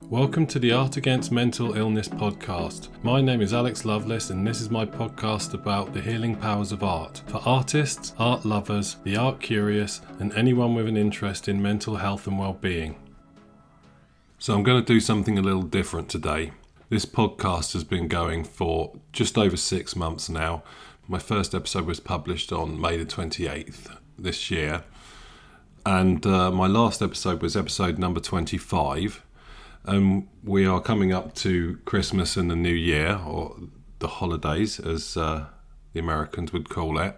Welcome to the Art Against Mental Illness podcast. My name is Alex Lovelace and this is my podcast about the healing powers of art for artists, art lovers, the art curious and anyone with an interest in mental health and well-being. So I'm going to do something a little different today. This podcast has been going for just over 6 months now. My first episode was published on May the 28th this year, and my last episode was episode number 25. We are coming up to Christmas and the New Year, or the holidays as the Americans would call it,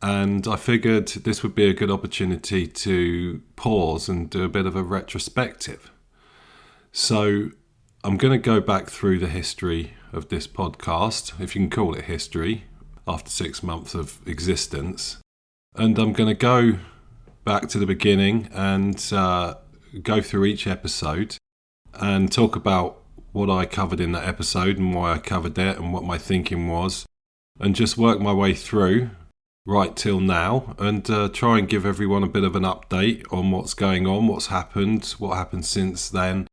and I figured this would be a good opportunity to pause and do a bit of a retrospective. So I'm going to go back through the history of this podcast, if you can call it history, after 6 months of existence. And I'm going to go back to the beginning and go through each episode and talk about what I covered in that episode and why I covered it and what my thinking was, and just work my way through right till now and try and give everyone a bit of an update on what's going on, what's happened, what happened since then.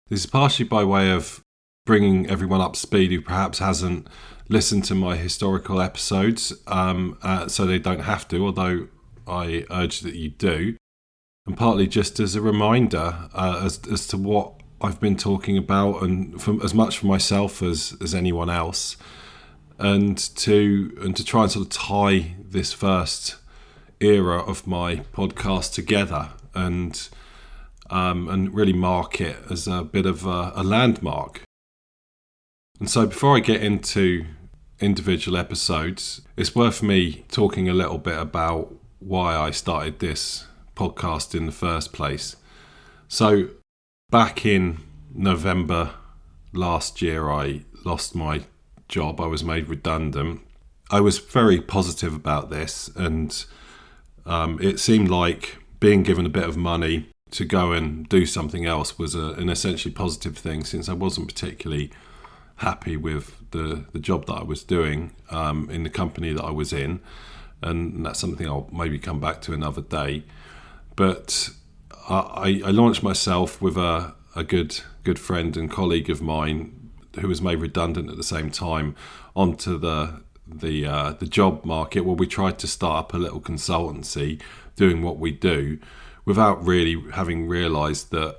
This is partially by way of bringing everyone up to speed who perhaps hasn't listened to my historical episodes, so they don't have to, although I urge that you do. And partly just as a reminder as to what I've been talking about, and as much for myself as anyone else, and to try and sort of tie this first era of my podcast together and really mark it as a bit of a landmark. And so before I get into individual episodes, it's worth me talking a little bit about why I started this podcast in the first place. So back in November last year, I lost my job. I was made redundant. I was very positive about this, and it seemed like being given a bit of money to go and do something else was an essentially positive thing, since I wasn't particularly happy with the job that I was doing in the company that I was in, and that's something I'll maybe come back to another day. But I launched myself with a good friend and colleague of mine who was made redundant at the same time onto the job market, where we tried to start up a little consultancy doing what we do without really having realised that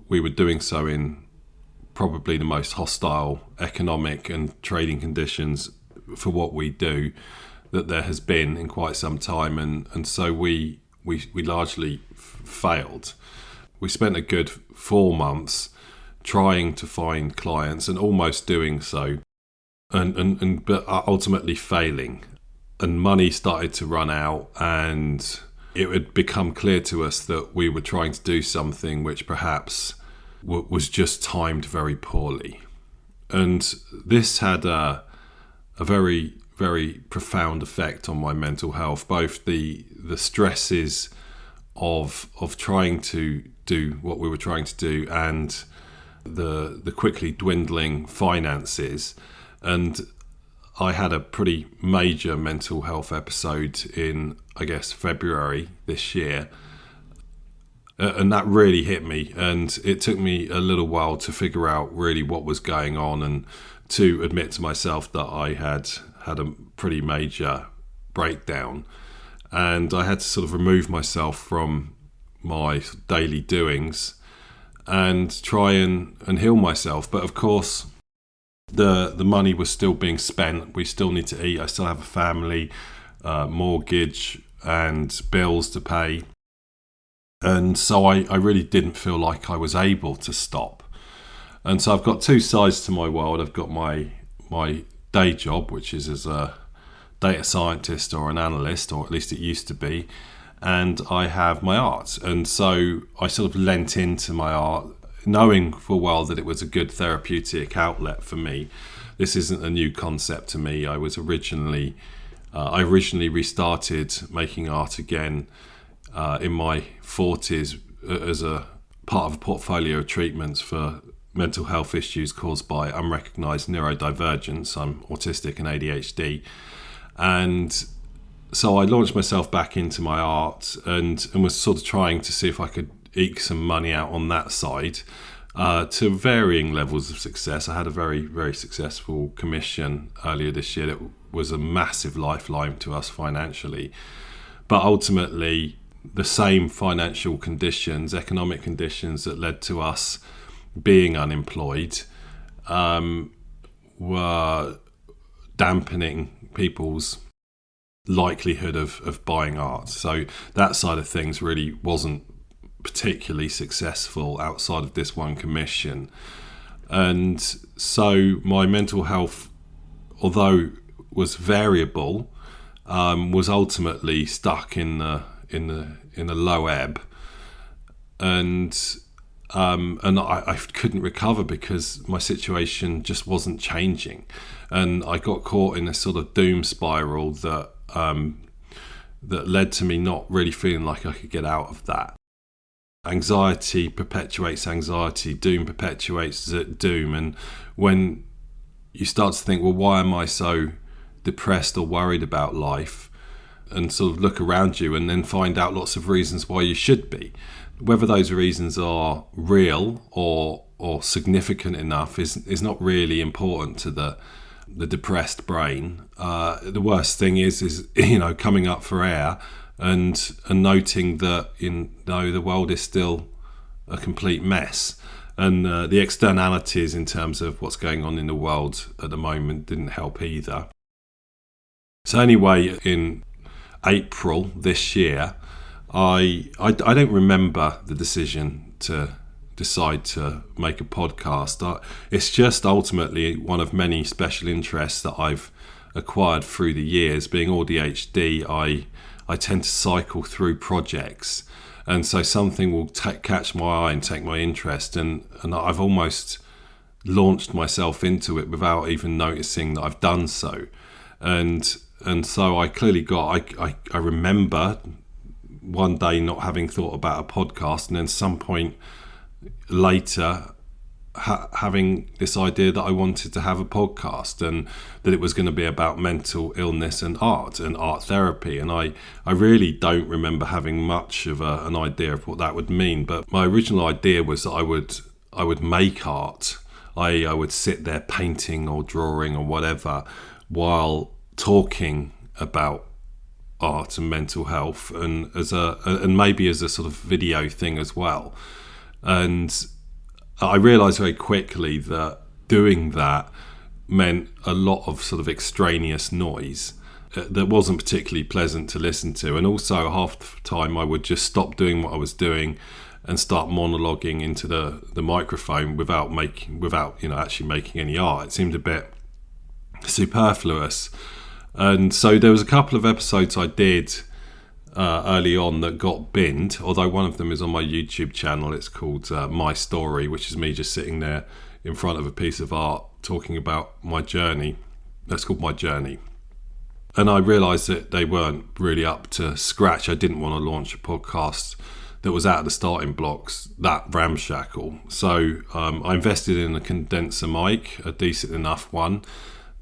we were doing so in probably the most hostile economic and trading conditions for what we do that there has been in quite some time, and so we largely failed. We spent a good 4 months trying to find clients and almost doing so, but ultimately failing. And money started to run out, and it had become clear to us that we were trying to do something which perhaps was just timed very poorly. And this had a very, very profound effect on my mental health, both the stresses of trying to do what we were trying to do and the quickly dwindling finances. And I had a pretty major mental health episode in, I guess, February this year. And that really hit me, and it took me a little while to figure out really what was going on and to admit to myself that I had a pretty major breakdown. And I had to sort of remove myself from my daily doings and try and heal myself. But of course, the money was still being spent. We still need to eat. I still have a family, mortgage and bills to pay. And so I really didn't feel like I was able to stop. And so I've got two sides to my world. I've got my day job, which is as a data scientist or an analyst, or at least it used to be, and I have my art. And so I sort of lent into my art, knowing full well that it was a good therapeutic outlet for me. This isn't a new concept to me. I originally restarted making art again in my 40s as a part of a portfolio of treatments for mental health issues caused by unrecognised neurodivergence. I'm autistic and ADHD. And so I launched myself back into my art and was sort of trying to see if I could eke some money out on that side. to varying levels of success. I had a very, very successful commission earlier this year that was a massive lifeline to us financially. But ultimately, the same financial conditions, economic conditions that led to us being unemployed were dampening people's likelihood of buying art. So that side of things really wasn't particularly successful outside of this one commission. And so my mental health, although was variable, was ultimately stuck in a low ebb, and I couldn't recover because my situation just wasn't changing, and I got caught in a sort of doom spiral that led to me not really feeling like I could get out of that. Anxiety perpetuates anxiety, doom perpetuates doom, and when you start to think, well, why am I so depressed or worried about life, and sort of look around you and then find out lots of reasons why you should be. Whether those reasons are real or significant enough is not really important to the depressed brain. The worst thing is coming up for air and noting that the world is still a complete mess, and the externalities in terms of what's going on in the world at the moment didn't help either. So anyway, in April this year, I don't remember the decision to decide to make a podcast. It's just ultimately one of many special interests that I've acquired through the years. Being ADHD, I tend to cycle through projects, and so something will catch my eye and take my interest, and I've almost launched myself into it without even noticing that I've done so. And so I clearly I remember one day not having thought about a podcast, and then some point later having this idea that I wanted to have a podcast, and that it was going to be about mental illness and art therapy. And I really don't remember having much of an idea of what that would mean. But my original idea was that I would make art. I would sit there painting or drawing or whatever while talking about art and mental health, and maybe as a sort of video thing as well. And I realised very quickly that doing that meant a lot of sort of extraneous noise that wasn't particularly pleasant to listen to. And also half the time I would just stop doing what I was doing and start monologuing into the microphone without actually making any art. It seemed a bit superfluous. And so there was a couple of episodes I did early on that got binned, although one of them is on my YouTube channel. It's called My Story, which is me just sitting there in front of a piece of art talking about my journey. That's called My Journey. And I realised that they weren't really up to scratch. I didn't want to launch a podcast that was out of the starting blocks that ramshackle. So I invested in a condenser mic, a decent enough one,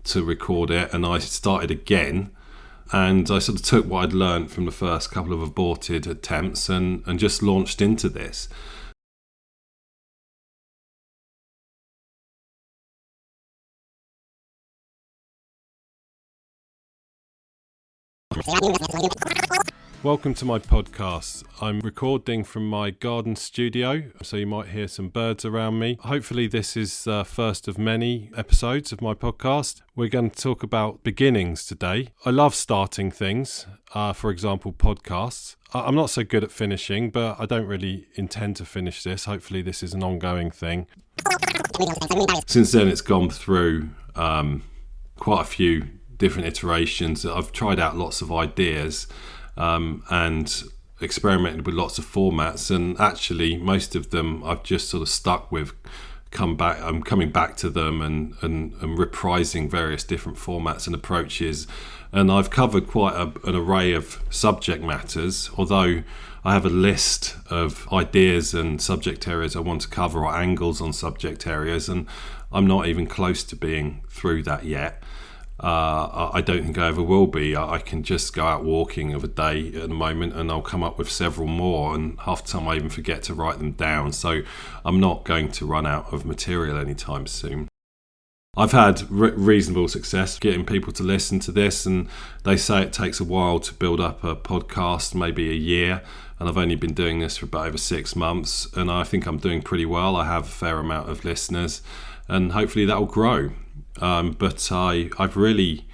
to record it, and I started again, and I sort of took what I'd learned from the first couple of aborted attempts and just launched into this. Welcome to my podcast. I'm recording from my garden studio, so you might hear some birds around me. Hopefully this is the first of many episodes of my podcast. We're going to talk about beginnings today. I love starting things, for example, podcasts. I'm not so good at finishing, but I don't really intend to finish this. Hopefully this is an ongoing thing. Since then it's gone through quite a few different iterations. I've tried out lots of ideas and experimented with lots of formats, and actually most of them I've just sort of stuck with. I'm coming back to them and reprising various different formats and approaches, and I've covered quite an array of subject matters, although I have a list of ideas and subject areas I want to cover, or angles on subject areas, and I'm not even close to being through that yet. I don't think I ever will be. I can just go out walking of a day at the moment and I'll come up with several more, and half the time I even forget to write them down. So I'm not going to run out of material anytime soon. I've had reasonable success getting people to listen to this, and they say it takes a while to build up a podcast, maybe a year, and I've only been doing this for about over 6 months, and I think I'm doing pretty well. I have a fair amount of listeners, and hopefully that will grow. But I've really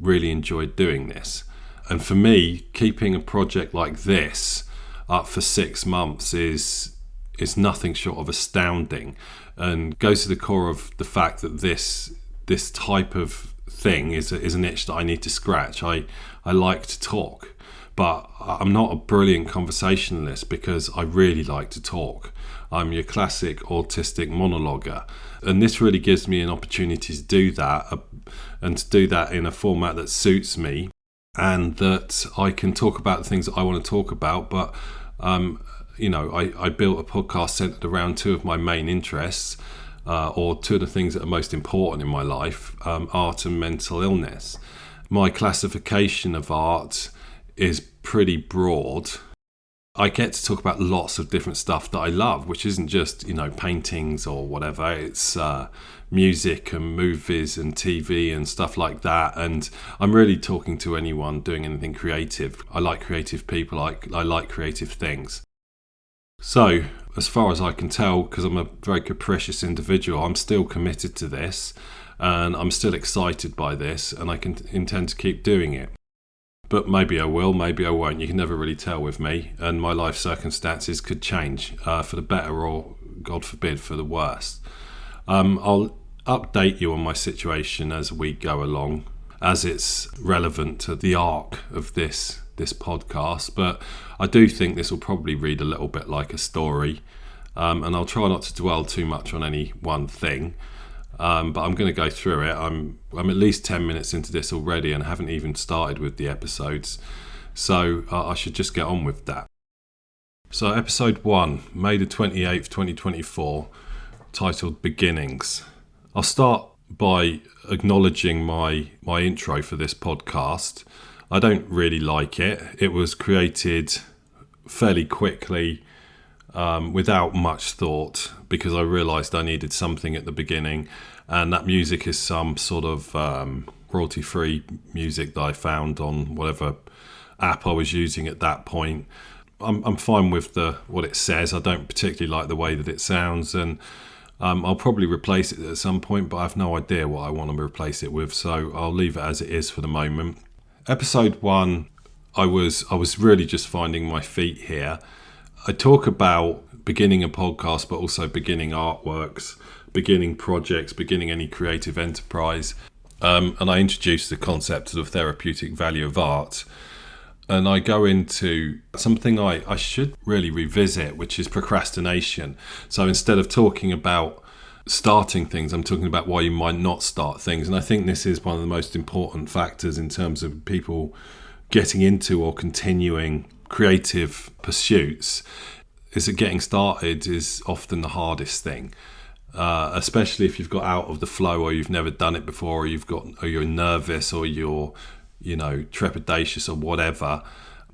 enjoyed doing this. And for me, keeping a project like this up for 6 months is nothing short of astounding, and goes to the core of the fact that this type of thing is an itch that I need to scratch. I like to talk, but I'm not a brilliant conversationalist because I really like to talk. I'm your classic autistic monologuer, and this really gives me an opportunity to do that, and to do that in a format that suits me, and that I can talk about the things that I want to talk about. But I built a podcast centered around 2 of my main interests, or 2 of the things that are most important in my life, art and mental illness. My classification of art is pretty broad. I get to talk about lots of different stuff that I love, which isn't just, paintings or whatever. It's music and movies and TV and stuff like that. And I'm really talking to anyone doing anything creative. I like creative people. I like creative things. So, as far as I can tell, because I'm a very capricious individual, I'm still committed to this, and I'm still excited by this, and I can intend to keep doing it. But maybe I will, maybe I won't. You can never really tell with me, and my life circumstances could change for the better, or, God forbid, for the worse. I'll update you on my situation as we go along, as it's relevant to the arc of this podcast. But I do think this will probably read a little bit like a story, and I'll try not to dwell too much on any one thing. But I'm going to go through it. I'm at least 10 minutes into this already and haven't even started with the episodes, so I should just get on with that. So episode 1, May the 28th, 2024, titled Beginnings. I'll start by acknowledging my intro for this podcast. I don't really like it. It was created fairly quickly, without much thought, because I realised I needed something at the beginning, and that music is some sort of royalty-free music that I found on whatever app I was using at that point. I'm fine with what it says. I don't particularly like the way that it sounds, and I'll probably replace it at some point, but I have no idea what I want to replace it with, so I'll leave it as it is for the moment. Episode 1, I was really just finding my feet here. I talk about beginning a podcast, but also beginning artworks, beginning projects, beginning any creative enterprise. And I introduce the concept of the therapeutic value of art. And I go into something I should really revisit, which is procrastination. So instead of talking about starting things, I'm talking about why you might not start things. And I think this is one of the most important factors in terms of people getting into or continuing creative pursuits, is that getting started is often the hardest thing, especially if you've got out of the flow, or you've never done it before, or you're nervous, or you're trepidatious or whatever.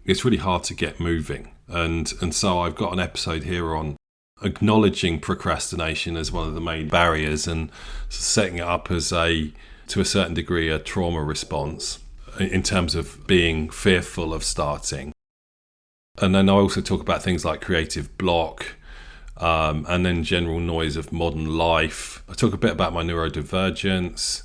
It's really hard to get moving, and so I've got an episode here on acknowledging procrastination as one of the main barriers, and setting it up as to a certain degree a trauma response in terms of being fearful of starting. And then I also talk about things like creative block, and then general noise of modern life. I talk a bit about my neurodivergence,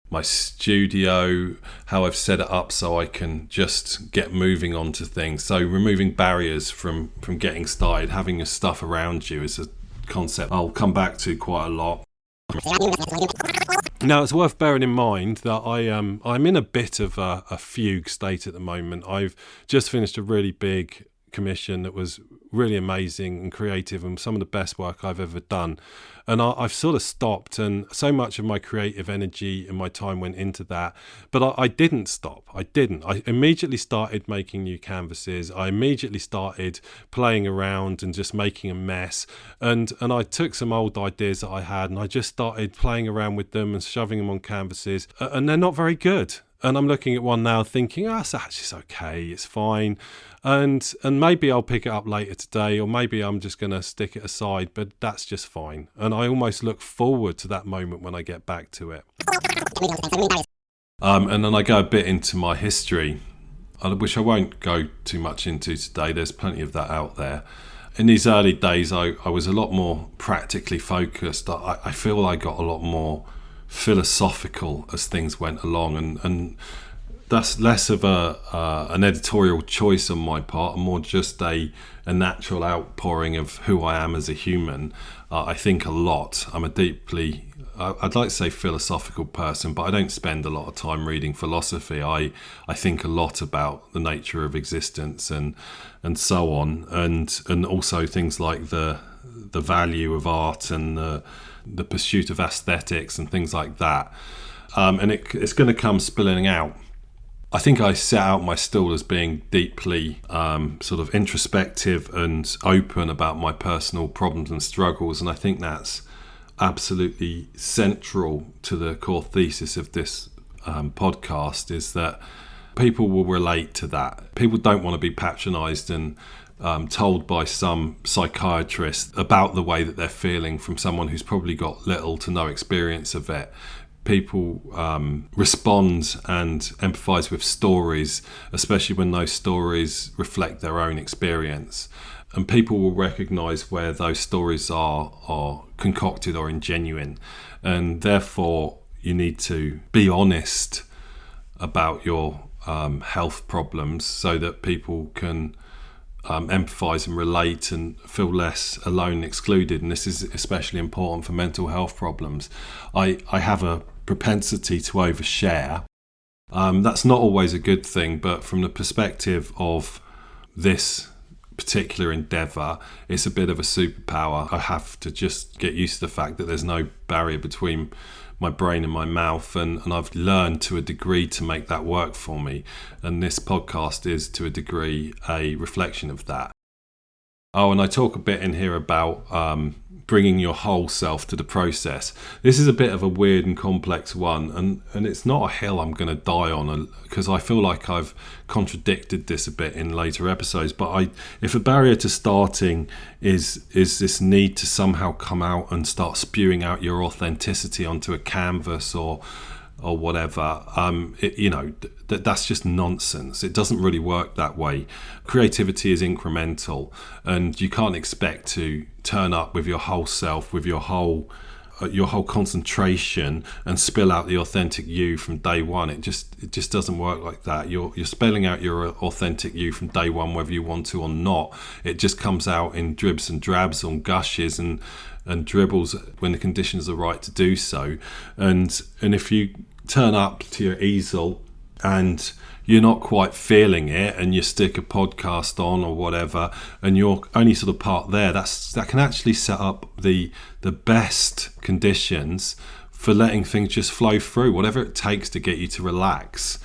my studio, how I've set it up so I can just get moving onto things. So removing barriers from getting started, having your stuff around you is a concept I'll come back to quite a lot. Now, it's worth bearing in mind that I'm in a bit of a fugue state at the moment. I've just finished a really big commission that was really amazing and creative and some of the best work I've ever done. And I've sort of stopped, and so much of my creative energy and my time went into that. But I didn't stop. I immediately started making new canvases. I immediately started playing around and just making a mess. And I took some old ideas that I had and I just started playing around with them and shoving them on canvases. And they're not very good. And I'm looking at one now thinking, it's actually okay, it's fine. And maybe I'll pick it up later today, or maybe I'm just going to stick it aside, but that's just fine. And I almost look forward to that moment when I get back to it. And then I go a bit into my history, which I won't go too much into today. There's plenty of that out there. In these early days, I was a lot more practically focused. I feel I got a lot more philosophical as things went along, and that's less of an editorial choice on my part and more just a natural outpouring of who I am as a human. I think a lot. I'm a deeply, I'd like to say philosophical person, but I don't spend a lot of time reading philosophy. I think a lot about the nature of existence and so on, and also things like the value of art and the pursuit of aesthetics and things like that. And it's going to come spilling out. I think I set out my stall as being deeply sort of introspective and open about my personal problems and struggles, and I think that's absolutely central to the core thesis of this podcast, is that people will relate to that. People don't want to be patronised and told by some psychiatrist about the way that they're feeling from someone who's probably got little to no experience of it. People respond and empathise with stories, especially when those stories reflect their own experience. And people will recognise where those stories are concocted or ingenuine. And therefore, you need to be honest about your health problems so that people can empathise and relate and feel less alone and excluded. And this is especially important for mental health problems. I have a propensity to overshare. That's not always a good thing, but from the perspective of this particular endeavour, it's a bit of a superpower. I have to just get used to the fact that there's no barrier between my brain and my mouth, and I've learned to a degree to make that work for me, and this podcast is to a degree a reflection of that. Oh, and I talk a bit in here about bringing your whole self to the process. This is a bit of a weird and complex one, and it's not a hill I'm going to die on, because I feel like I've contradicted this a bit in later episodes. But if a barrier to starting is this need to somehow come out and start spewing out your authenticity onto a canvas or whatever, that's just nonsense. It doesn't really work that way. Creativity is incremental, and you can't expect to turn up with your whole self, with your whole concentration, and spill out the authentic you from day one. It just doesn't work like that. You're spelling out your authentic you from day one, whether you want to or not. It just comes out in dribs and drabs, on gushes and dribbles when the conditions are right to do so. And if you turn up to your easel and you're not quite feeling it, and you stick a podcast on or whatever, and you're only sort of part there, that can actually set up the best conditions for letting things just flow through, whatever it takes to get you to relax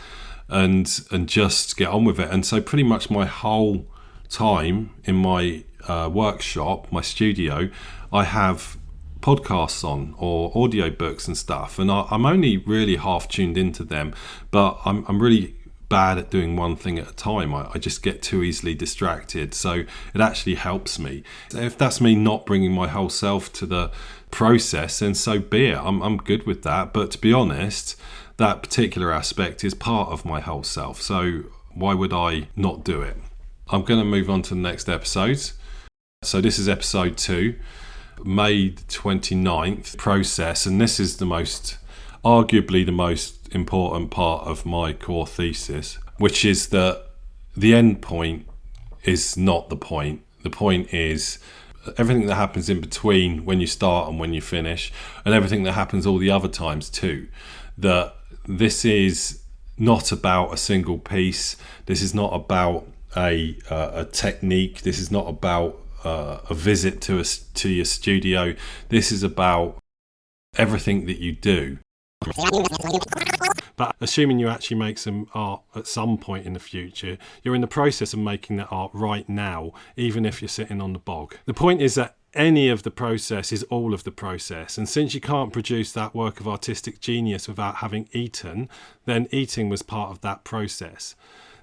and just get on with it. And so pretty much my whole time in my workshop, my studio, I have podcasts on or audiobooks and stuff, and I'm only really half tuned into them, but I'm really bad at doing one thing at a time. I just get too easily distracted, so it actually helps me. If that's me not bringing my whole self to the process, then so be it. I'm good with that, but to be honest, that particular aspect is part of my whole self, so why would I not do it? I'm going to move on to the next episode. So this is episode 2, May 29th, process, and this is arguably the most important part of my core thesis, which is that the end point is not the point. The point is everything that happens in between when you start and when you finish, and everything that happens all the other times too. That this is not about a single piece. This is not about a technique. This is not about a visit to your studio. This is about everything that you do. But assuming you actually make some art at some point in the future, you're in the process of making that art right now, even if you're sitting on the bog. The point is that any of the process is all of the process. And since you can't produce that work of artistic genius without having eaten, then eating was part of that process.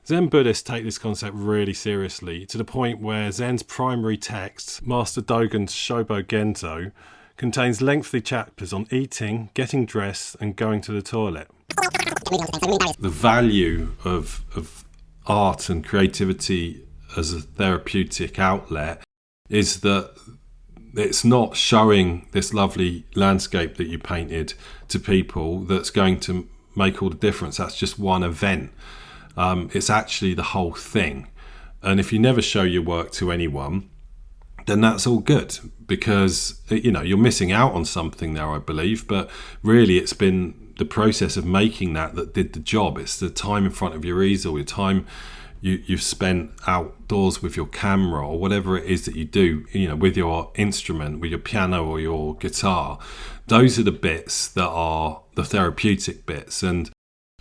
Zen Buddhists take this concept really seriously, to the point where Zen's primary text, Master Dogen's Shobo Genzo, contains lengthy chapters on eating, getting dressed, and going to the toilet. The value of art and creativity as a therapeutic outlet is that it's not showing this lovely landscape that you painted to people that's going to make all the difference. That's just one event. It's actually the whole thing. And if you never show your work to anyone, then that's all good, because you're missing out on something there, I believe. But really, it's been the process of making that did the job. It's the time in front of your easel, your time you've spent outdoors with your camera, or whatever it is that you do, with your instrument, with your piano or your guitar. Those are the bits that are the therapeutic bits. And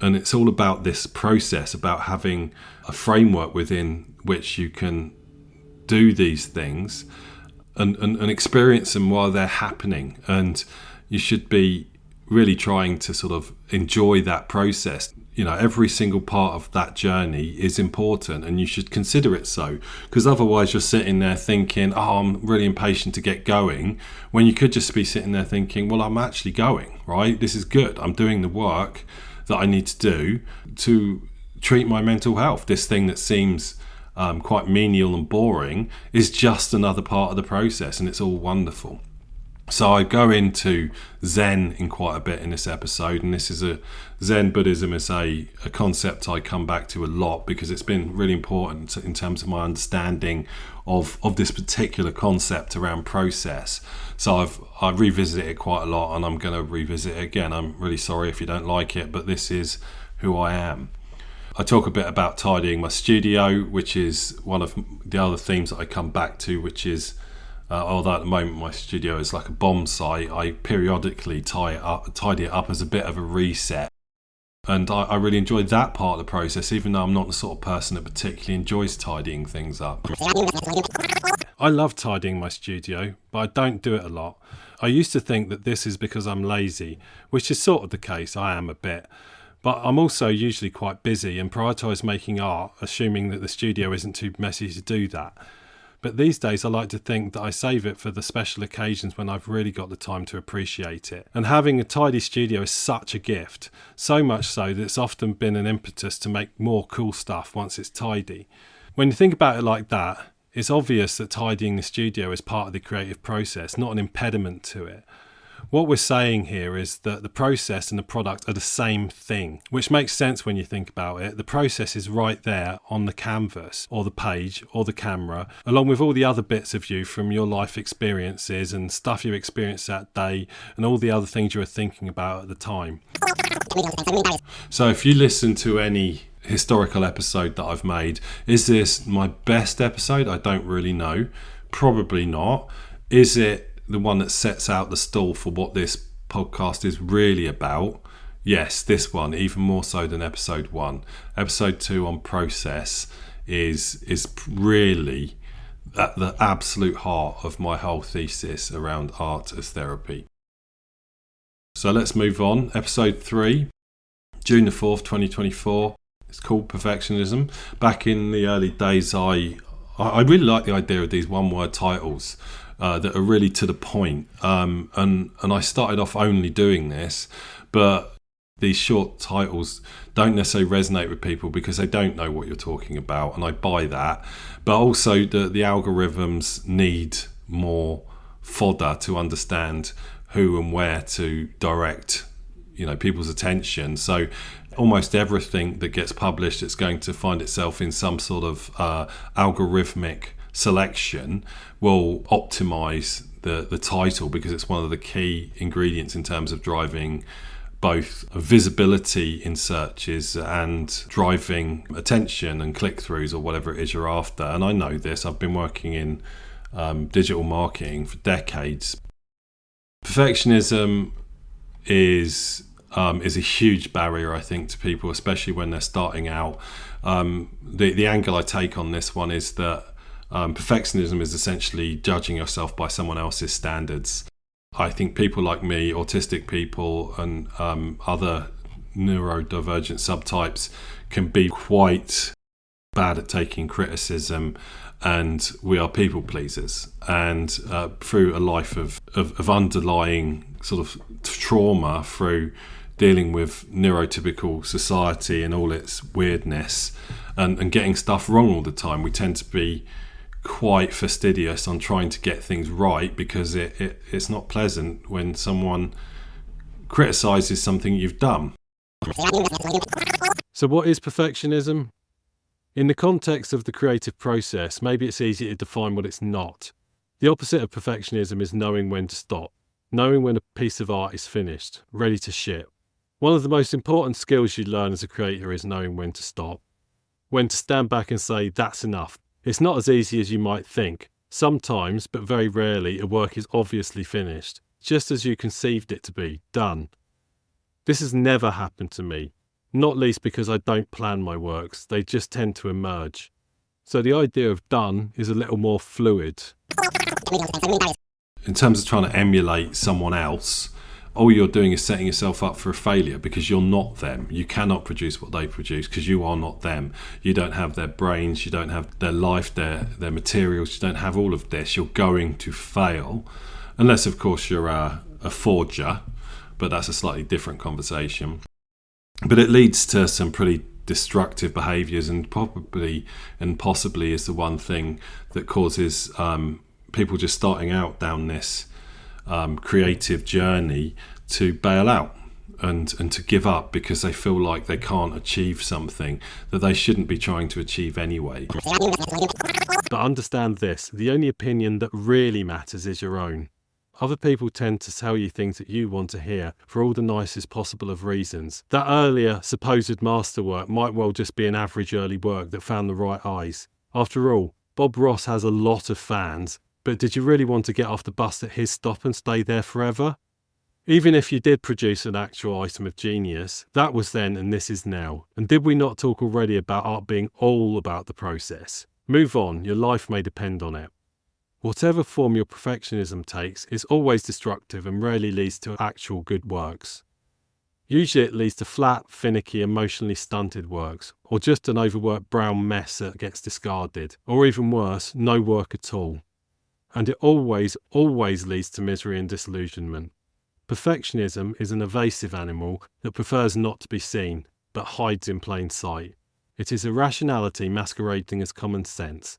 it's all about this process, about having a framework within which you can do these things and experience them while they're happening. And you should be really trying to sort of enjoy that process. Every single part of that journey is important, and you should consider it so, because otherwise you're sitting there thinking, I'm really impatient to get going, when you could just be sitting there thinking, well, I'm actually going, right? This is good. I'm doing the work that I need to do to treat my mental health. This thing that seems quite menial and boring is just another part of the process, and it's all wonderful. So I go into Zen in quite a bit in this episode, and this is Zen Buddhism is a concept I come back to a lot, because it's been really important in terms of my understanding of this particular concept around process. So I revisit it quite a lot, and I'm going to revisit it again. I'm really sorry if you don't like it, but this is who I am. I talk a bit about tidying my studio, which is one of the other themes that I come back to, which is although at the moment my studio is like a bomb site, I periodically tidy it up as a bit of a reset. And I really enjoy that part of the process, even though I'm not the sort of person that particularly enjoys tidying things up. I love tidying my studio, but I don't do it a lot. I used to think that this is because I'm lazy, which is sort of the case. I am a bit. But I'm also usually quite busy and prioritise making art, assuming that the studio isn't too messy to do that. But these days I like to think that I save it for the special occasions when I've really got the time to appreciate it. And having a tidy studio is such a gift, so much so that it's often been an impetus to make more cool stuff once it's tidy. When you think about it like that, it's obvious that tidying the studio is part of the creative process, not an impediment to it. What we're saying here is that the process and the product are the same thing, which makes sense when you think about it. The process is right there on the canvas or the page or the camera, along with all the other bits of you from your life experiences and stuff you experienced that day and all the other things you were thinking about at the time. So if you listen to any historical episode that I've made, is this my best episode? I don't really know. Probably not. Is it the one that sets out the stall for what this podcast is really about? Yes, this one, even more so than episode 1. Episode 2 on process is really at the absolute heart of my whole thesis around art as therapy. So let's move on. Episode 3, June the 4th, 2024. It's called Perfectionism. Back in the early days, I really like the idea of these one-word titles that are really to the point. And I started off only doing this, but these short titles don't necessarily resonate with people because they don't know what you're talking about, and I buy that. But also the algorithms need more fodder to understand who and where to direct people's attention. So almost everything that gets published, it's going to find itself in some sort of algorithmic selection will optimize the title, because it's one of the key ingredients in terms of driving both visibility in searches and driving attention and click-throughs or whatever it is you're after. And I know this, I've been working in digital marketing for decades. Perfectionism is a huge barrier, I think, to people, especially when they're starting out. The angle I take on this one is that perfectionism is essentially judging yourself by someone else's standards. I think people like me, autistic people, and other neurodivergent subtypes can be quite bad at taking criticism, and we are people pleasers. And through a life of underlying sort of trauma, through dealing with neurotypical society and all its weirdness, and getting stuff wrong all the time, we tend to be quite fastidious on trying to get things right, because it's not pleasant when someone criticizes something you've done. So what is perfectionism? In the context of the creative process, maybe it's easy to define what it's not. The opposite of perfectionism is knowing when to stop, knowing when a piece of art is finished, ready to ship. One of the most important skills you learn as a creator is knowing when to stop, when to stand back and say, that's enough. It's not as easy as you might think. Sometimes, but very rarely, a work is obviously finished, just as you conceived it to be, done. This has never happened to me, not least because I don't plan my works, they just tend to emerge. So the idea of done is a little more fluid. In terms of trying to emulate someone else, all you're doing is setting yourself up for a failure, because you're not them. You cannot produce what they produce because you are not them. You don't have their brains, you don't have their life, their materials, you don't have all of this. You're going to fail, unless of course you're a forger, but that's a slightly different conversation. But it leads to some pretty destructive behaviours, and possibly is the one thing that causes people just starting out down this creative journey to bail out and to give up, because they feel like they can't achieve something that they shouldn't be trying to achieve anyway. But understand this, the only opinion that really matters is your own. Other people tend to tell you things that you want to hear for all the nicest possible of reasons. That earlier supposed masterwork might well just be an average early work that found the right eyes. After all, Bob Ross has a lot of fans, but did you really want to get off the bus at his stop and stay there forever? Even if you did produce an actual item of genius, that was then and this is now. And did we not talk already about art being all about the process? Move on, your life may depend on it. Whatever form your perfectionism takes is always destructive and rarely leads to actual good works. Usually it leads to flat, finicky, emotionally stunted works, or just an overworked brown mess that gets discarded, or even worse, no work at all. And it always leads to misery and disillusionment. Perfectionism is an evasive animal that prefers not to be seen, but hides in plain sight. It is irrationality masquerading as common sense.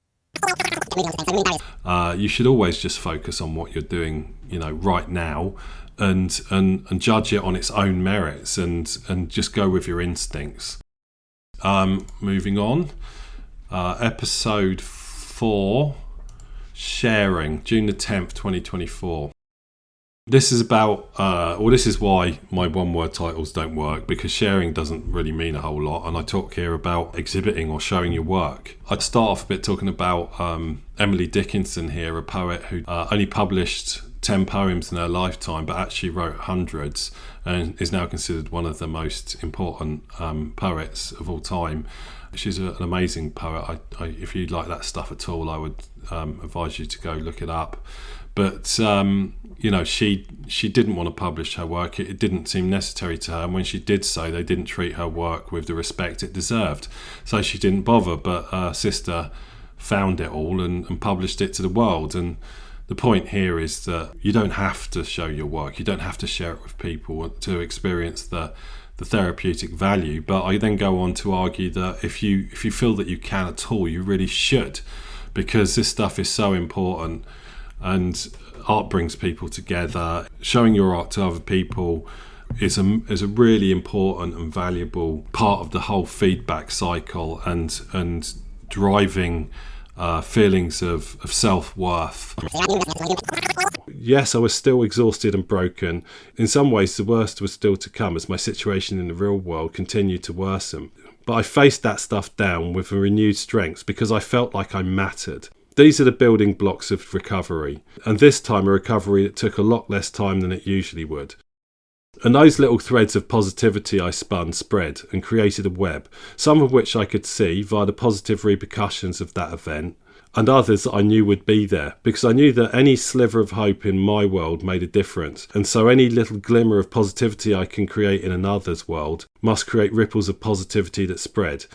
You should always just focus on what you're doing, right now, and judge it on its own merits, and just go with your instincts. Moving on, episode 4, sharing, June the 10th, 2024. This is about, this is why my one-word titles don't work, because sharing doesn't really mean a whole lot, and I talk here about exhibiting or showing your work. I'd start off a bit talking about Emily Dickinson here, a poet who only published 10 poems in her lifetime, but actually wrote hundreds, and is now considered one of the most important poets of all time. She's an amazing poet. If you like that stuff at all, I would advise you to go look it up. But she didn't want to publish her work. It didn't seem necessary to her, and when she did so, they didn't treat her work with the respect it deserved. So she didn't bother, but her sister found it all and published it to the world. And the point here is that you don't have to show your work. You don't have to share it with people to experience the therapeutic value. But I then go on to argue that if you feel that you can at all, you really should, because this stuff is so important. And art brings people together. Showing your art to other people is a really important and valuable part of the whole feedback cycle, and driving feelings of self-worth. Yes, I was still exhausted and broken. In some ways, the worst was still to come as my situation in the real world continued to worsen. But I faced that stuff down with a renewed strength because I felt like I mattered. These are the building blocks of recovery, and this time a recovery that took a lot less time than it usually would. And those little threads of positivity I spun spread and created a web, some of which I could see via the positive repercussions of that event, and others that I knew would be there, because I knew that any sliver of hope in my world made a difference, and so any little glimmer of positivity I can create in another's world must create ripples of positivity that spread.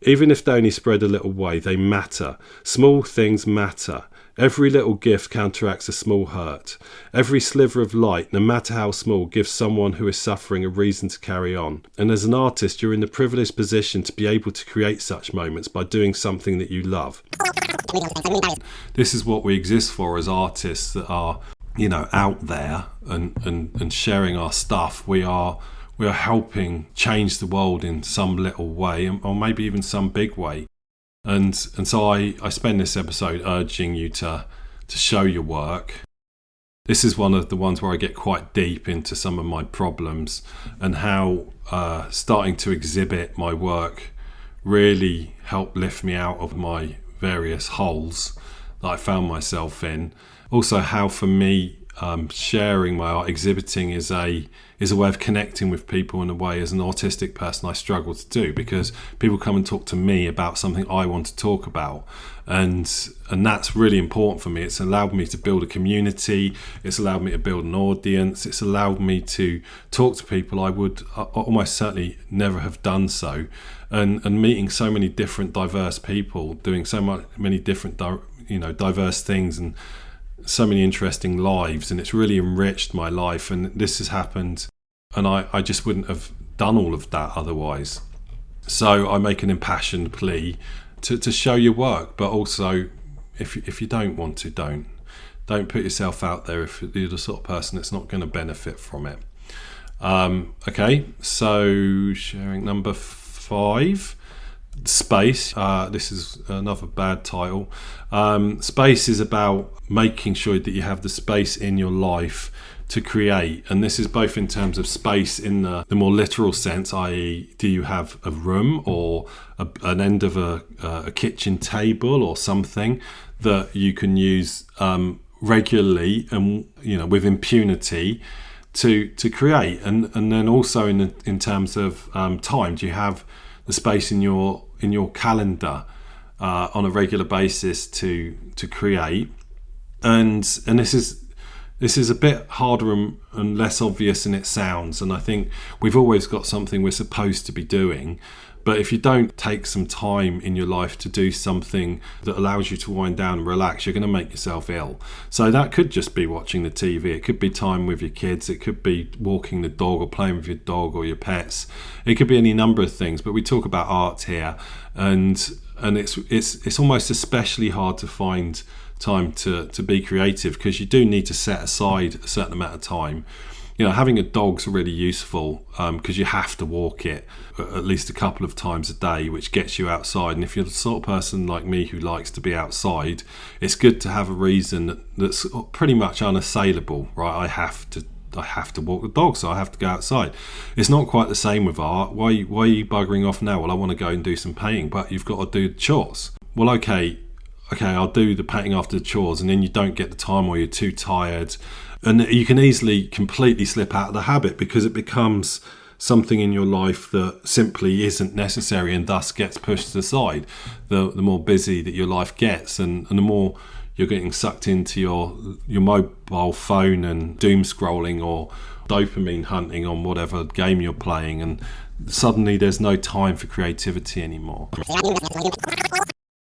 Even if they only spread a little way, they matter. Small things matter. Every little gift counteracts a small hurt. Every sliver of light, no matter how small, gives someone who is suffering a reason to carry on. And as an artist, you're in the privileged position to be able to create such moments by doing something that you love. This is what we exist for as artists that are, out there and sharing our stuff. We are helping change the world in some little way, or maybe even some big way. And so I spend this episode urging you to show your work. This is one of the ones where I get quite deep into some of my problems and how starting to exhibit my work really helped lift me out of my various holes that I found myself in. Also, how for me sharing my art, exhibiting is a way of connecting with people in a way as an autistic person I struggle to do, because people come and talk to me about something I want to talk about, and that's really important for me. It's allowed me to build a community, it's allowed me to build an audience, it's allowed me to talk to people I would almost certainly never have done so, and meeting so many different diverse people doing many different diverse things and so many interesting lives, and it's really enriched my life. And this has happened, and I just wouldn't have done all of that otherwise. So I make an impassioned plea to show your work, but also if you don't want to, don't put yourself out there if you're the sort of person that's not going to benefit from it. Okay, so sharing number 5. Space. This is another bad title. Space is about making sure that you have the space in your life to create, and this is both in terms of space in the more literal sense, i.e. do you have a room or an end of a kitchen table or something that you can use regularly and with impunity to create, and then also in terms of time, do you have the space in your calendar on a regular basis to create, and this is a bit harder and less obvious than it sounds, and I think we've always got something we're supposed to be doing, but if you don't take some time in your life to do something that allows you to wind down and relax, you're going to make yourself ill. So that could just be watching the TV, it could be time with your kids, it could be walking the dog or playing with your dog or your pets, it could be any number of things. But we talk about art here, and it's almost especially hard to find time to be creative, because you do need to set aside a certain amount of time. Having a dog's really useful because you have to walk it at least a couple of times a day, which gets you outside. And if you're the sort of person like me who likes to be outside, it's good to have a reason that's pretty much unassailable, right? I have to walk the dog, so I have to go outside. It's not quite the same with art. Why are you buggering off now? Well, I want to go and do some painting, but you've got to do the chores. Well, okay, I'll do the painting after the chores, and then you don't get the time or you're too tired. And you can easily completely slip out of the habit because it becomes something in your life that simply isn't necessary and thus gets pushed to the side. The more busy that your life gets, and the more you're getting sucked into your mobile phone and doom scrolling or dopamine hunting on whatever game you're playing, and suddenly there's no time for creativity anymore.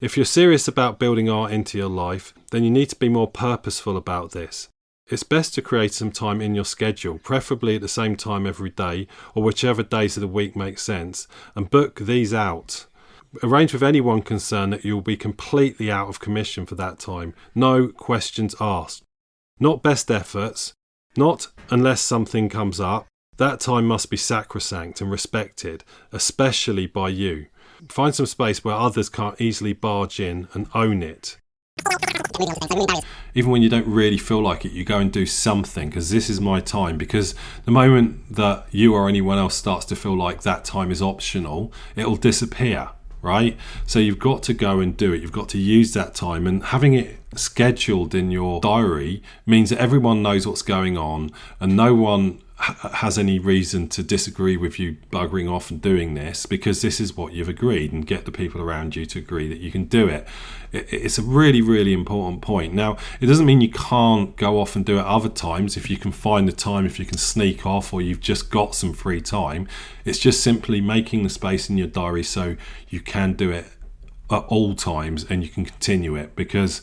If you're serious about building art into your life, then you need to be more purposeful about this. It's best to create some time in your schedule, preferably at the same time every day, or whichever days of the week make sense, and book these out. Arrange with anyone concerned that you'll be completely out of commission for that time. No questions asked. Not best efforts. Not unless something comes up. That time must be sacrosanct and respected, especially by you. Find some space where others can't easily barge in and own it. Even when you don't really feel like it, you go and do something, because this is my time. Because the moment that you or anyone else starts to feel like that time is optional, it'll disappear, right? So you've got to go and do it. You've got to use that time, and having it scheduled in your diary means that everyone knows what's going on, and no one has any reason to disagree with you buggering off and doing this, because this is what you've agreed, and get the people around you to agree that you can do it. It's a really, really important point. Now, it doesn't mean you can't go off and do it other times if you can find the time, if you can sneak off, or you've just got some free time. It's just simply making the space in your diary so you can do it at all times and you can continue it. Because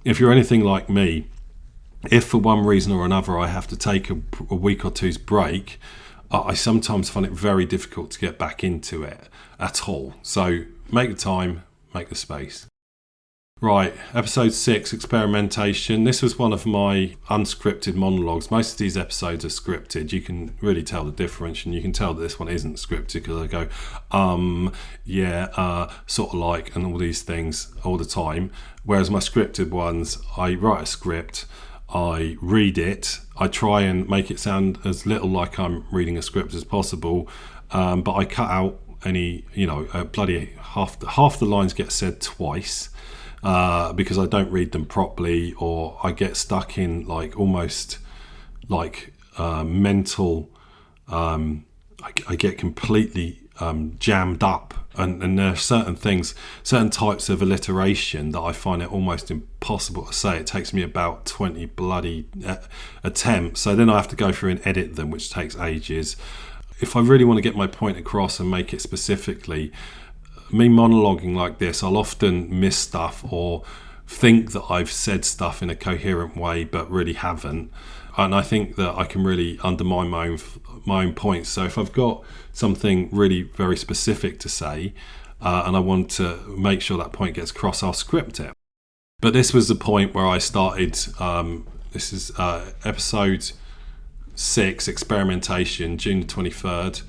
if you're anything like me, if for one reason or another I have to take a week or two's break, I sometimes find it very difficult to get back into it at all. So make the time, make the space. Right, episode 6, experimentation. This was one of my unscripted monologues. Most of these episodes are scripted. You can really tell the difference, and you can tell that this one isn't scripted because I go, sort of like, and all these things all the time. Whereas my scripted ones, I write a script, I read it, I try and make it sound as little like I'm reading a script as possible, but I cut out any, bloody half the lines get said twice. Because I don't read them properly, or I get stuck in almost mental. I get completely jammed up, and there are certain types of alliteration that I find it almost impossible to say. It takes me about 20 bloody attempts, so then I have to go through and edit them, which takes ages. If I really want to get my point across and make it specifically, me monologuing like this, I'll often miss stuff or think that I've said stuff in a coherent way but really haven't, and I think that I can really undermine my own points. So if I've got something really very specific to say, and I want to make sure that point gets across, I'll script it. But this was the point where I started, this is episode 6, experimentation, June the 23rd.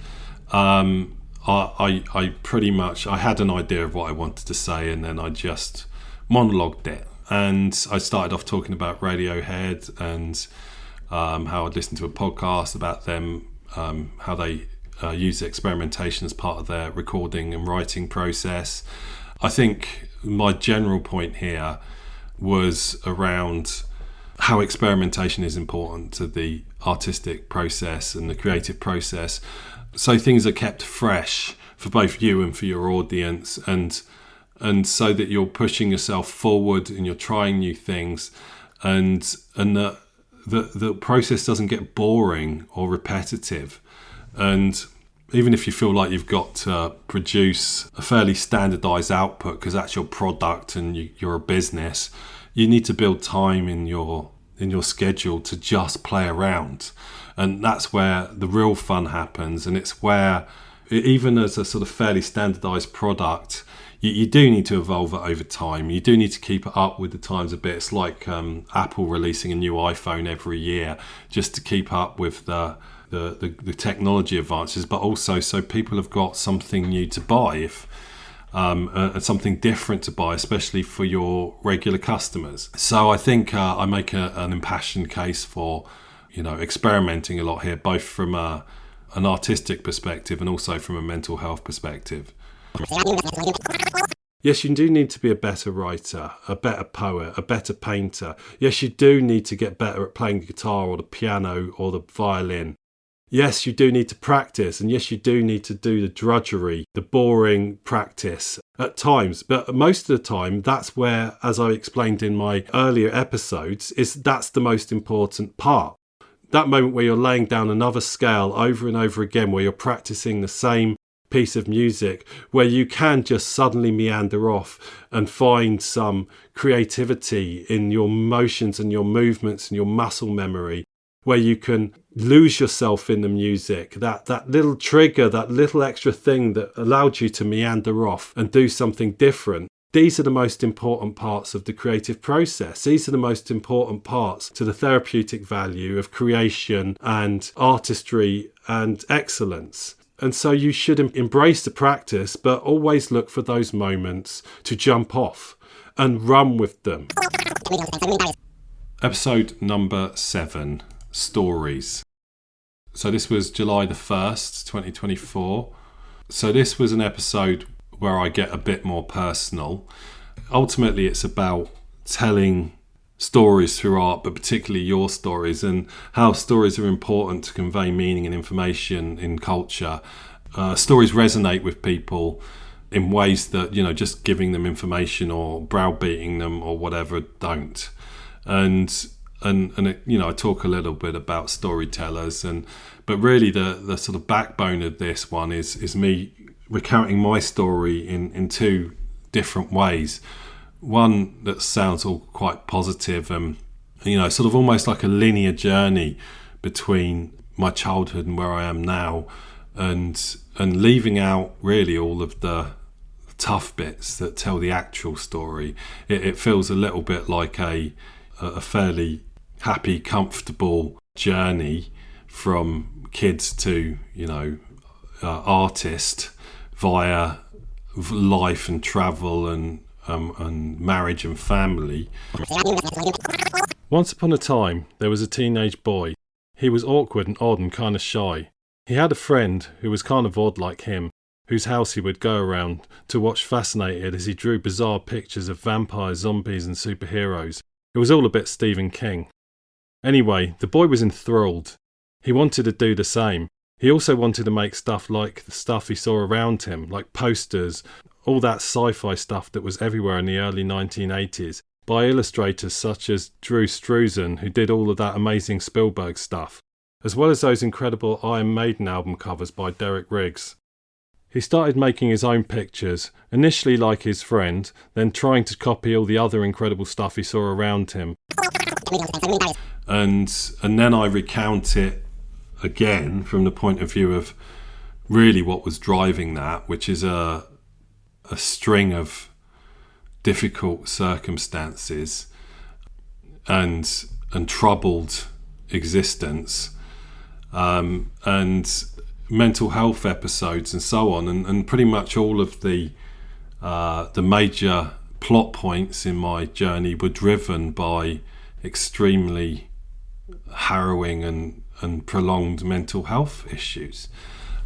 I pretty much, I had an idea of what I wanted to say, and then I just monologued it. And I started off talking about Radiohead and how I'd listened to a podcast about them, how they use experimentation as part of their recording and writing process. I think my general point here was around how experimentation is important to the artistic process and the creative process, so things are kept fresh for both you and for your audience, and so that you're pushing yourself forward and you're trying new things, and the process doesn't get boring or repetitive. And even if you feel like you've got to produce a fairly standardized output because that's your product and you're a business, you need to build time in your schedule to just play around. And that's where the real fun happens. And it's where, even as a sort of fairly standardized product, you do need to evolve it over time. You do need to keep it up with the times a bit. It's like Apple releasing a new iPhone every year just to keep up with the technology advances, but also so people have got something new to buy, something different to buy, especially for your regular customers. So I think I make an impassioned case for experimenting a lot here, both from an artistic perspective and also from a mental health perspective. Yes, you do need to be a better writer, a better poet, a better painter. Yes, you do need to get better at playing the guitar or the piano or the violin. Yes, you do need to practice, and yes, you do need to do the drudgery, the boring practice at times. But most of the time, that's where, as I explained in my earlier episodes, that's the most important part. That moment where you're laying down another scale over and over again, where you're practicing the same piece of music, where you can just suddenly meander off and find some creativity in your motions and your movements and your muscle memory, where you can lose yourself in the music, that little trigger, that little extra thing that allowed you to meander off and do something different. These are the most important parts of the creative process. These are the most important parts to the therapeutic value of creation and artistry and excellence. And so you should embrace the practice, but always look for those moments to jump off and run with them. Episode number 7, Stories. So this was July the 1st, 2024. So this was an episode where I get a bit more personal. Ultimately, it's about telling stories through art, but particularly your stories, and how stories are important to convey meaning and information in culture. Stories resonate with people in ways that, just giving them information or browbeating them or whatever don't. And it, I talk a little bit about storytellers, but really the sort of backbone of this one is me recounting my story in two different ways. One that sounds all quite positive and, sort of almost like a linear journey between my childhood and where I am now, and leaving out really all of the tough bits that tell the actual story. It feels a little bit like a fairly happy, comfortable journey from kids to, artist via life and travel and marriage and family. Once upon a time, there was a teenage boy. He was awkward and odd and kind of shy. He had a friend who was kind of odd like him, whose house he would go around to watch fascinated as he drew bizarre pictures of vampires, zombies and superheroes. It was all a bit Stephen King. Anyway, the boy was enthralled. He wanted to do the same. He also wanted to make stuff like the stuff he saw around him, like posters, all that sci-fi stuff that was everywhere in the early 1980s, by illustrators such as Drew Struzan, who did all of that amazing Spielberg stuff, as well as those incredible Iron Maiden album covers by Derek Riggs. He started making his own pictures, initially like his friend, then trying to copy all the other incredible stuff he saw around him. And then I recount it again from the point of view of really what was driving that, which is a string of difficult circumstances and troubled existence, and mental health episodes and so on, and pretty much all of the major plot points in my journey were driven by extremely harrowing and prolonged mental health issues,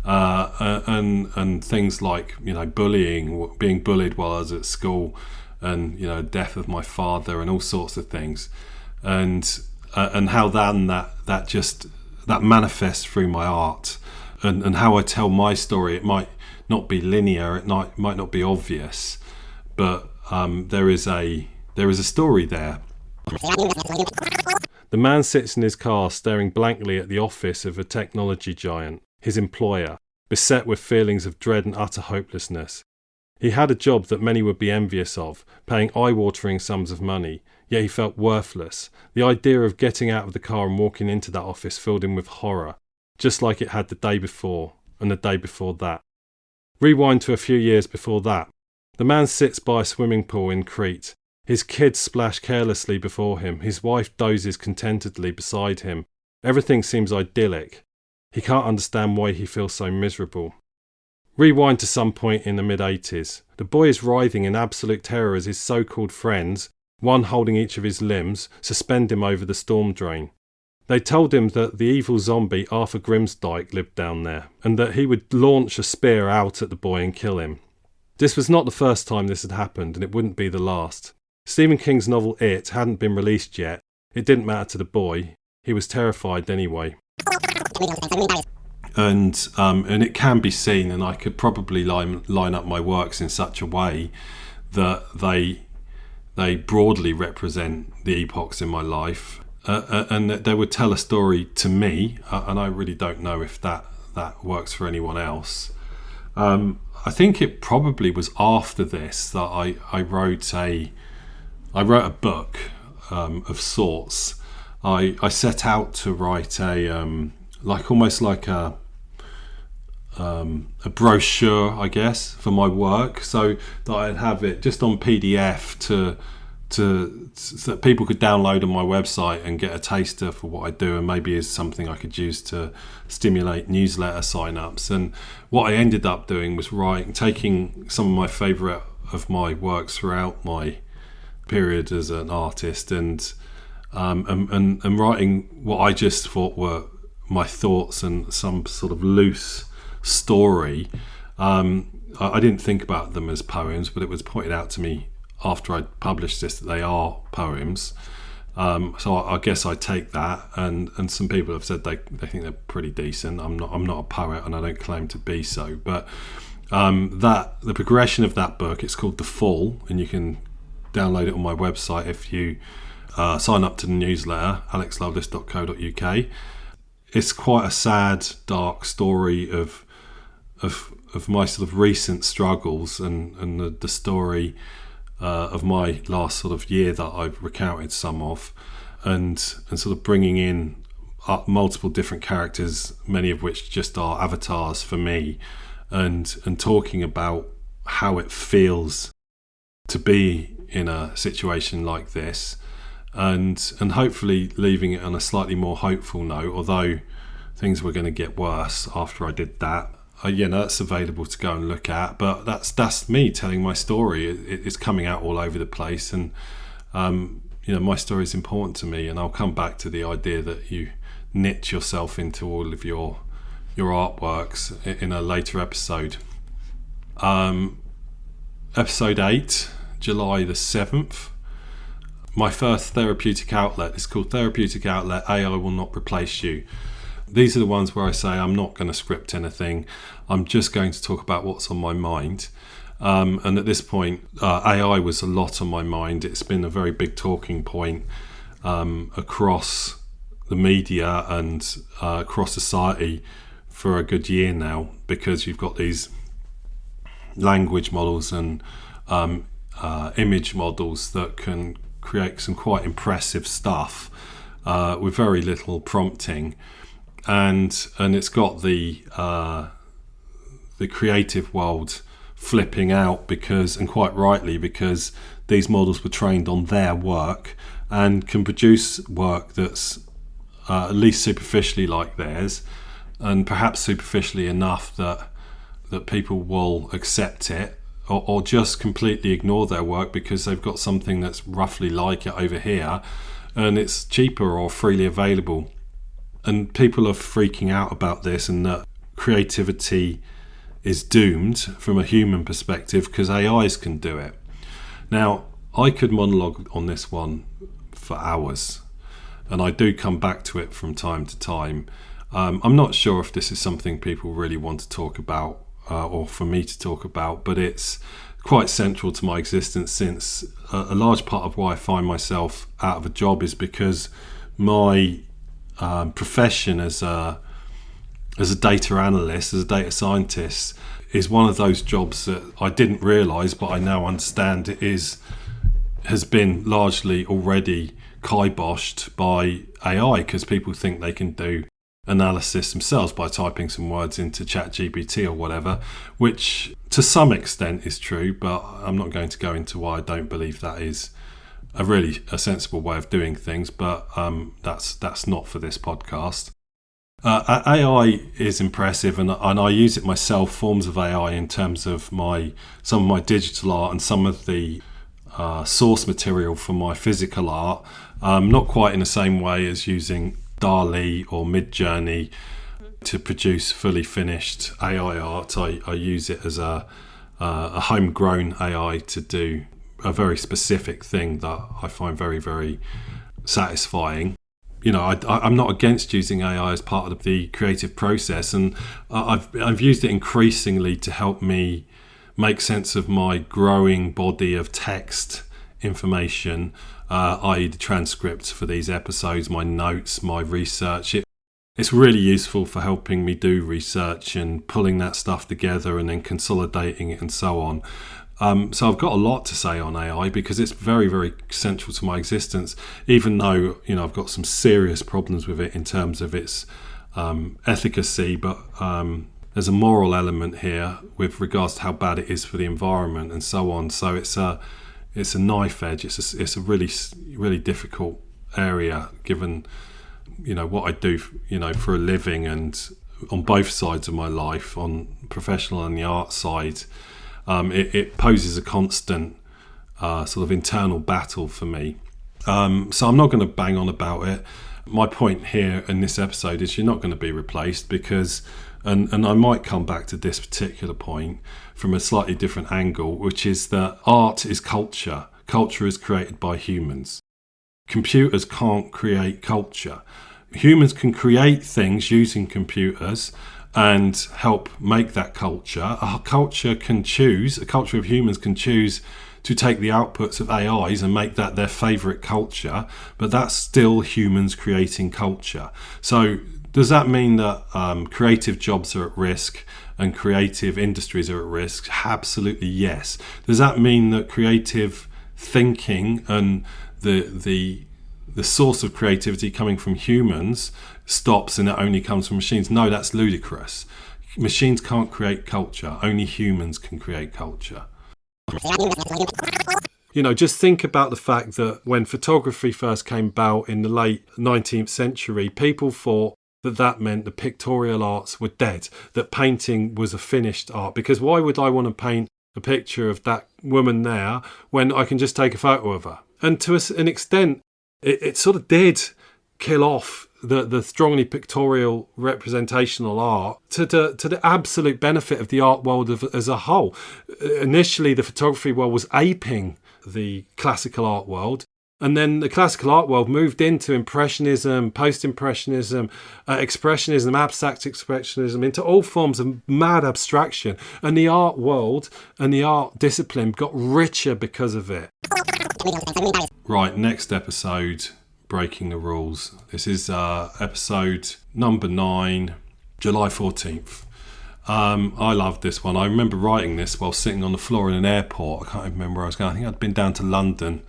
and things like bullying, being bullied while I was at school, and death of my father and all sorts of things, and how then that manifests through my art, and how I tell my story. It might not be linear, it might not be obvious, but there is a story there. The man sits in his car staring blankly at the office of a technology giant, his employer, beset with feelings of dread and utter hopelessness. He had a job that many would be envious of, paying eye-watering sums of money, yet he felt worthless. The idea of getting out of the car and walking into that office filled him with horror, just like it had the day before, and the day before that. Rewind to a few years before that. The man sits by a swimming pool in Crete. His kids splash carelessly before him. His wife dozes contentedly beside him. Everything seems idyllic. He can't understand why he feels so miserable. Rewind to some point in the mid-80s. The boy is writhing in absolute terror as his so-called friends, one holding each of his limbs, suspend him over the storm drain. They told him that the evil zombie Arthur Grimsdyke lived down there, and that he would launch a spear out at the boy and kill him. This was not the first time this had happened, and it wouldn't be the last. Stephen King's novel It hadn't been released yet. It didn't matter to the boy. He was terrified anyway. And it can be seen, and I could probably line up my works in such a way that they broadly represent the epochs in my life, and that they would tell a story to me, and I really don't know if that works for anyone else. I think it probably was after this that I wrote a book of sorts. I set out to write almost like a brochure, I guess, for my work, so that I'd have it just on PDF so that people could download on my website and get a taster for what I do, and maybe is something I could use to stimulate newsletter sign-ups. And what I ended up doing was taking some of my favourite of my works throughout my period as an artist, and writing what I just thought were my thoughts and some sort of loose story. I didn't think about them as poems, but it was pointed out to me after I published this that they are poems. So I guess I take that, and some people have said they think they're pretty decent. I'm not a poet, and I don't claim to be so. But that the progression of that book, it's called The Fall, and you can download it on my website if you sign up to the newsletter, alexloveless.co.uk. It's quite a sad, dark story of my sort of recent struggles, and the story of my last sort of year that I've recounted some of, and sort of bringing in multiple different characters, many of which just are avatars for me, and talking about how it feels to be in a situation like this, and hopefully leaving it on a slightly more hopeful note, although things were going to get worse after I did that. That's available to go and look at, but that's me telling my story. It's coming out all over the place, and my story is important to me, and I'll come back to the idea that you knit yourself into all of your artworks in a later episode. Episode 8, July the 7th. My first therapeutic outlet is called Therapeutic Outlet AI Will Not Replace You. These are the ones where I say I'm not going to script anything. I'm just going to talk about what's on my mind. And at this point, AI was a lot on my mind. It's been a very big talking point across the media and across society for a good year now, because you've got these language models and image models that can create some quite impressive stuff with very little prompting. And it's got the creative world flipping out, and quite rightly, because these models were trained on their work and can produce work that's at least superficially like theirs, and perhaps superficially enough that people will accept it, or just completely ignore their work because they've got something that's roughly like it over here and it's cheaper or freely available. And people are freaking out about this, and that creativity is doomed from a human perspective because AIs can do it. Now, I could monologue on this one for hours, and I do come back to it from time to time. I'm not sure if this is something people really want to talk about or for me to talk about, but it's quite central to my existence, since a large part of why I find myself out of a job is because my profession as a data analyst, as a data scientist, is one of those jobs that I didn't realise, but I now understand has been largely already kiboshed by AI, because people think they can do analysis themselves by typing some words into ChatGPT or whatever, which to some extent is true, but I'm not going to go into why I don't believe that is a sensible way of doing things, but that's not for this podcast. AI is impressive, and I use it myself, forms of AI, in terms of some of my digital art and some of the source material for my physical art, not quite in the same way as using DALL-E or Midjourney to produce fully finished AI art. I use it as a homegrown AI to do a very specific thing that I find very, very satisfying. I'm not against using AI as part of the creative process, and I've used it increasingly to help me make sense of my growing body of text information, i.e. the transcripts for these episodes, my notes, my research. It's really useful for helping me do research and pulling that stuff together and then consolidating it and so on. So I've got a lot to say on AI because it's very, very central to my existence, even though I've got some serious problems with it in terms of its efficacy, but there's a moral element here with regards to how bad it is for the environment and so on. So it's it's a knife edge. It's a really, really difficult area, given what I do for a living, and on both sides of my life, on professional and the art side. It poses a constant sort of internal battle for me. So I'm not going to bang on about it. My point here in this episode is you're not going to be replaced, because, and I might come back to this particular point from a slightly different angle, which is that art is culture. Culture is created by humans. Computers can't create culture. Humans can create things using computers and help make that culture. A culture of humans can choose to take the outputs of AIs and make that their favourite culture, but that's still humans creating culture. So does that mean that creative jobs are at risk and creative industries are at risk? Absolutely yes. Does that mean that creative thinking and the source of creativity coming from humans stops and it only comes from machines? No, that's ludicrous. Machines can't create culture. Only humans can create culture. Just think about the fact that when photography first came about in the late 19th century, people thought that meant the pictorial arts were dead, that painting was a finished art. Because why would I want to paint a picture of that woman there when I can just take a photo of her? And to an extent, it sort of did kill off the strongly pictorial representational art to the absolute benefit of the art world as a whole. Initially, the photography world was aping the classical art world, and then the classical art world moved into Impressionism, Post-Impressionism, Expressionism, Abstract Expressionism, into all forms of mad abstraction, and the art world and the art discipline got richer because of it. Right, next episode, Breaking the Rules. This is episode number 9, July 14th. I love this one. I remember writing this while sitting on the floor in an airport. I can't even remember where I was going. I think I'd been down to London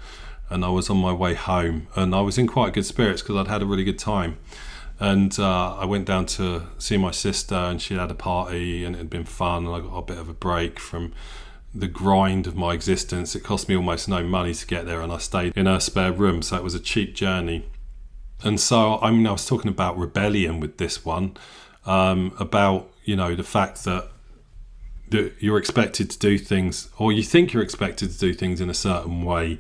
and I was on my way home, and I was in quite good spirits because I'd had a really good time. And I went down to see my sister, and she had a party and it had been fun, and I got a bit of a break from the grind of my existence. It cost me almost no money to get there, and I stayed in her spare room, so it was a cheap journey. And so I was talking about rebellion with this one, about the fact that you're expected to do things, or you think you're expected to do things in a certain way,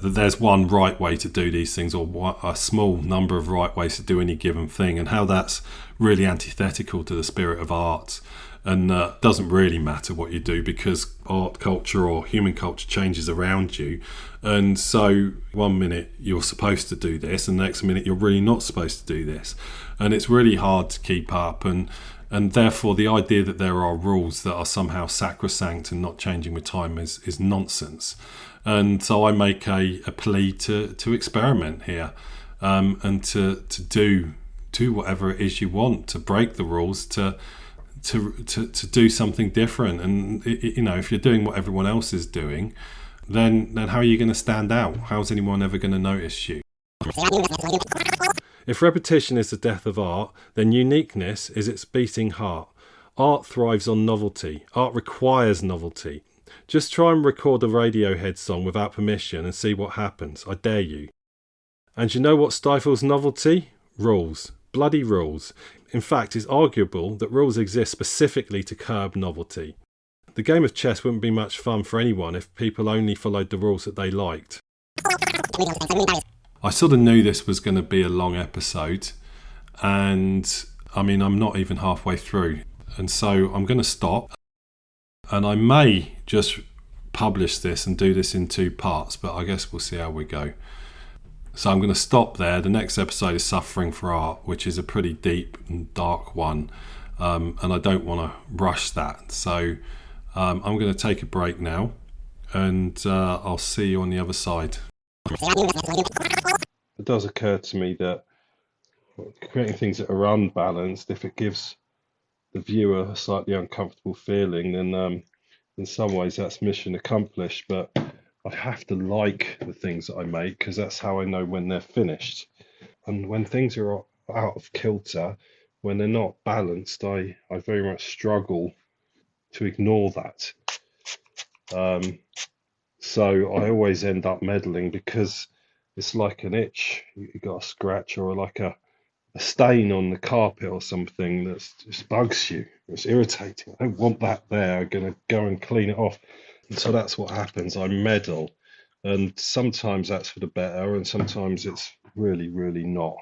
that there's one right way to do these things, or a small number of right ways to do any given thing, and how that's really antithetical to the spirit of art. And doesn't really matter what you do, because art culture or human culture changes around you. And so one minute you're supposed to do this, and the next minute you're really not supposed to do this. And it's really hard to keep up. And therefore the idea that there are rules that are somehow sacrosanct and not changing with time is nonsense. And so I make a plea to experiment here, and to do whatever it is you want, to break the rules, to do something different. And if you're doing what everyone else is doing, then how are you going to stand out? How's anyone ever going to notice you? If repetition is the death of art, then uniqueness is its beating heart. Art thrives on novelty. Art requires novelty. Just try and record a Radiohead song without permission and see what happens. I dare you. And you know what stifles novelty? Rules. Bloody rules. In fact, it's arguable that rules exist specifically to curb novelty. The game of chess wouldn't be much fun for anyone if people only followed the rules that they liked. I sort of knew this was going to be a long episode, and I'm not even halfway through, and so I'm going to stop, and I may just publish this and do this in 2 parts, but I guess we'll see how we go. So I'm going to stop there. The next episode is Suffering for Art, which is a pretty deep and dark one, and I don't want to rush that. So I'm going to take a break now, and I'll see you on the other side. It does occur to me that creating things that are unbalanced, if it gives the viewer a slightly uncomfortable feeling, then in some ways that's mission accomplished. But I have to like the things that I make, because that's how I know when they're finished. And when things are out of kilter, when they're not balanced, I very much struggle to ignore that. So I always end up meddling because it's like an itch. You got a scratch or like a stain on the carpet or something that just bugs you. It's irritating. I don't want that there. I'm going to go and clean it off. And so that's what happens. I meddle. And sometimes that's for the better, and sometimes it's really, really not.